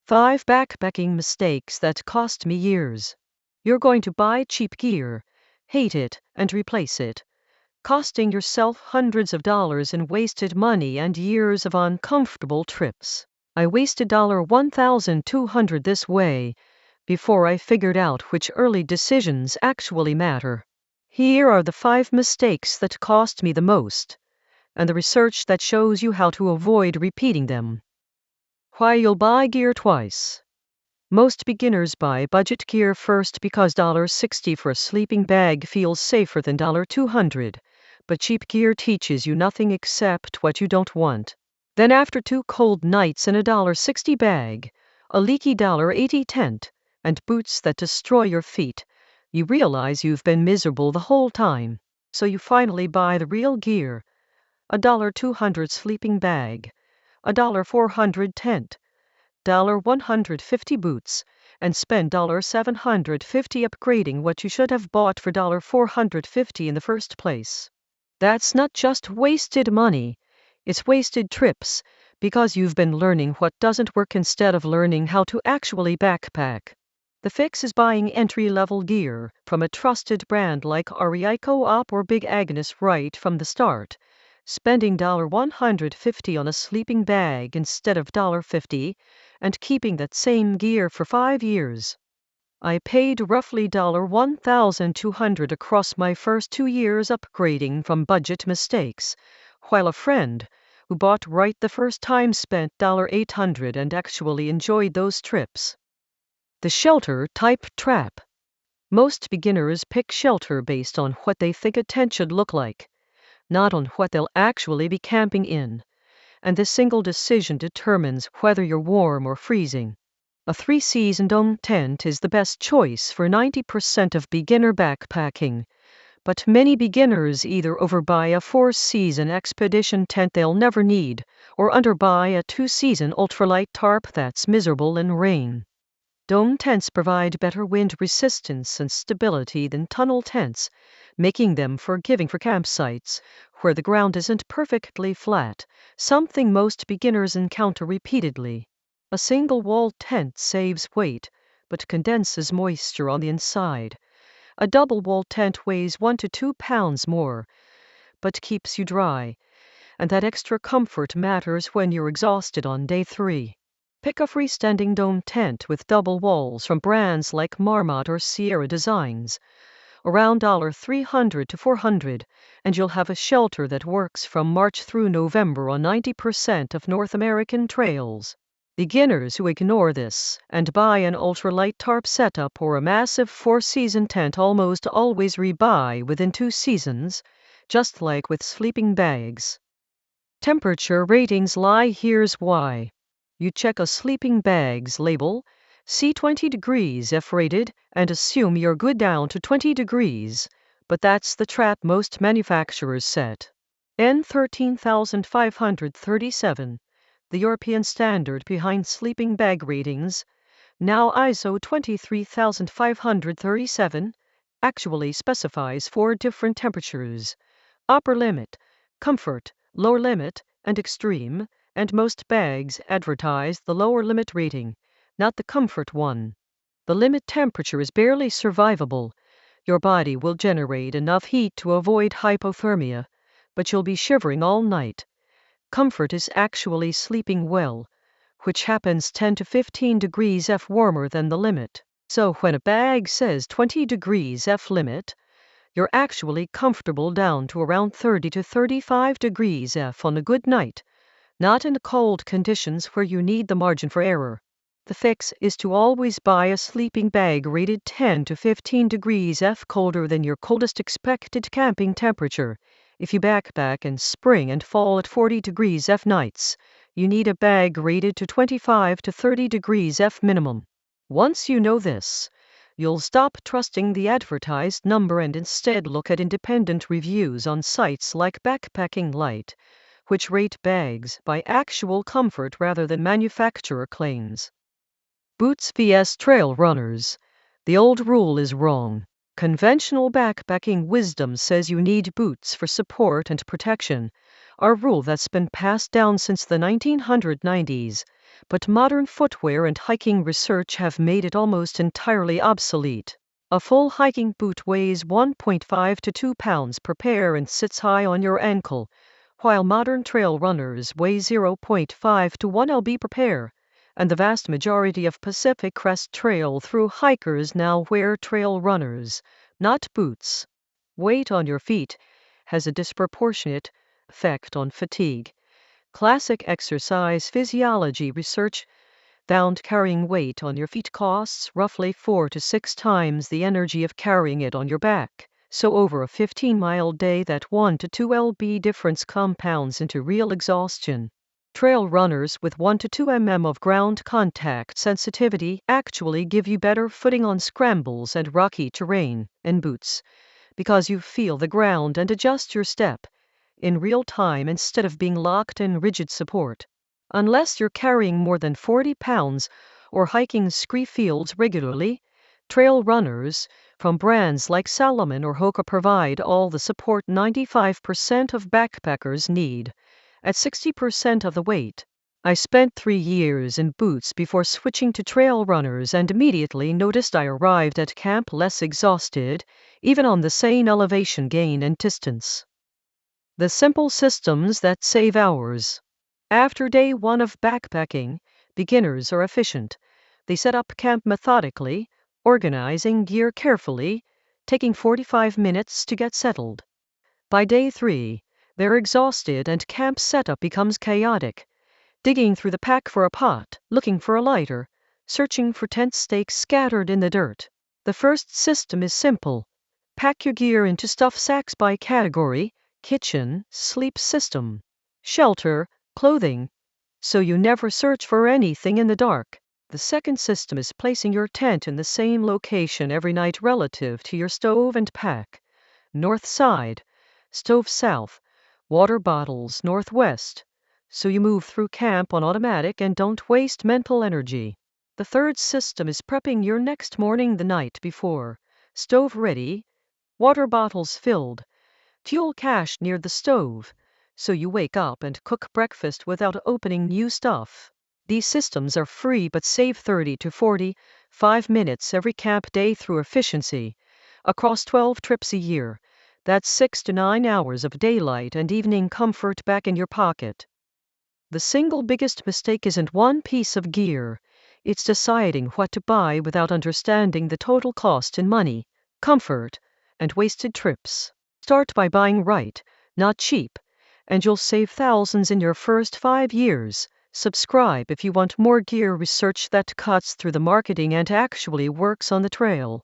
5 backpacking mistakes that cost me years. You're going to buy cheap gear, hate it, and replace it, costing yourself hundreds of dollars in wasted money and years of uncomfortable trips. I wasted $1,200 this way before I figured out which early decisions actually matter. Here are the 5 mistakes that cost me the most, and the research that shows you how to avoid repeating them. Why you'll buy gear twice. Most beginners buy budget gear first because $60 for a sleeping bag feels safer than $200, but cheap gear teaches you nothing except what you don't want. Then after 2 cold nights in a $60 bag, a leaky $80 tent, and boots that destroy your feet, you realize you've been miserable the whole time. So you finally buy the real gear, a $200 sleeping bag, a $400 tent, $150 boots, and spend $750 upgrading what you should have bought for $450 in the first place. That's not just wasted money, it's wasted trips, because you've been learning what doesn't work instead of learning how to actually backpack. The fix is buying entry-level gear from a trusted brand like Co-op or Big Agnes right from the start, spending $150 on a sleeping bag instead of $50, and keeping that same gear for 5 years. I paid roughly $1,200 across my first 2 years upgrading from budget mistakes, while a friend who bought right the first time spent $800 and actually enjoyed those trips. The shelter type trap. Most beginners pick shelter based on what they think a tent should look like, not on what they'll actually be camping in, and this single decision determines whether you're warm or freezing. A 3-season dome tent is the best choice for 90% of beginner backpacking, but many beginners either overbuy a 4-season expedition tent they'll never need, or underbuy a 2-season ultralight tarp that's miserable in rain. Dome tents provide better wind resistance and stability than tunnel tents, making them forgiving for campsites where the ground isn't perfectly flat, something most beginners encounter repeatedly. A single-wall tent saves weight, but condenses moisture on the inside. A double-wall tent weighs 1 to 2 pounds more, but keeps you dry, and that extra comfort matters when you're exhausted on day 3. Pick a freestanding dome tent with double walls from brands like Marmot or Sierra Designs, around $300 to $400, and you'll have a shelter that works from March through November on 90% of North American trails. Beginners who ignore this and buy an ultralight tarp setup or a massive 4-season tent almost always rebuy within 2 seasons, just like with sleeping bags. Temperature ratings lie. Here's why. You check a sleeping bag's label, see 20 degrees F rated, and assume you're good down to 20 degrees, but that's the trap most manufacturers set. N 13537, the European standard behind sleeping bag ratings, now ISO 23537, actually specifies 4 different temperatures: upper limit, comfort, lower limit, and extreme, and most bags advertise the lower limit rating, not the comfort one. The limit temperature is barely survivable. Your body will generate enough heat to avoid hypothermia, but you'll be shivering all night. Comfort is actually sleeping well, which happens 10 to 15 degrees F warmer than the limit. So when a bag says 20 degrees F limit, you're actually comfortable down to around 30 to 35 degrees F on a good night, not in cold conditions where you need the margin for error. The fix is to always buy a sleeping bag rated 10 to 15 degrees F colder than your coldest expected camping temperature. If you backpack in spring and fall at 40 degrees F nights, you need a bag rated to 25 to 30 degrees F minimum. Once you know this, you'll stop trusting the advertised number and instead look at independent reviews on sites like Backpacking Light, which rate bags by actual comfort rather than manufacturer claims. Boots vs. trail runners. The old rule is wrong. Conventional backpacking wisdom says you need boots for support and protection, are a rule that's been passed down since the 1990s, but modern footwear and hiking research have made it almost entirely obsolete. A full hiking boot weighs 1.5 to 2 pounds per pair and sits high on your ankle, while modern trail runners weigh 0.5 to 1 lb per pair, and the vast majority of Pacific Crest Trail through hikers now wear trail runners, not boots. Weight on your feet has a disproportionate effect on fatigue. Classic exercise physiology research found carrying weight on your feet costs roughly 4 to 6 times the energy of carrying it on your back. So over a 15-mile day, that 1 to 2 lb difference compounds into real exhaustion. Trail runners with 1 to 2 mm of ground contact sensitivity actually give you better footing on scrambles and rocky terrain in boots, because you feel the ground and adjust your step in real time instead of being locked in rigid support. Unless you're carrying more than 40 pounds or hiking scree fields regularly, trail runners from brands like Salomon or Hoka provide all the support 95% of backpackers need, at 60% of the weight. I spent 3 years in boots before switching to trail runners and immediately noticed I arrived at camp less exhausted, even on the same elevation gain and distance. The simple systems that save hours. After day 1 of backpacking, beginners are efficient. They set up camp methodically, organizing gear carefully, taking 45 minutes to get settled. By day 3, they're exhausted and camp setup becomes chaotic. Digging through the pack for a pot, looking for a lighter, searching for tent stakes scattered in the dirt. The first system is simple. Pack your gear into stuff sacks by category: kitchen, sleep system, shelter, clothing, so you never search for anything in the dark. The second system is placing your tent in the same location every night relative to your stove and pack. North side, stove south, water bottles northwest, so you move through camp on automatic and don't waste mental energy. The third system is prepping your next morning the night before. Stove ready, water bottles filled, fuel cached near the stove, so you wake up and cook breakfast without opening new stuff. These systems are free but save 30 to 45 minutes every camp day through efficiency. Across 12 trips a year, that's 6 to 9 hours of daylight and evening comfort back in your pocket. The single biggest mistake isn't one piece of gear, it's deciding what to buy without understanding the total cost in money, comfort, and wasted trips. Start by buying right, not cheap, and you'll save thousands in your first 5 years. Subscribe if you want more gear research that cuts through the marketing and actually works on the trail.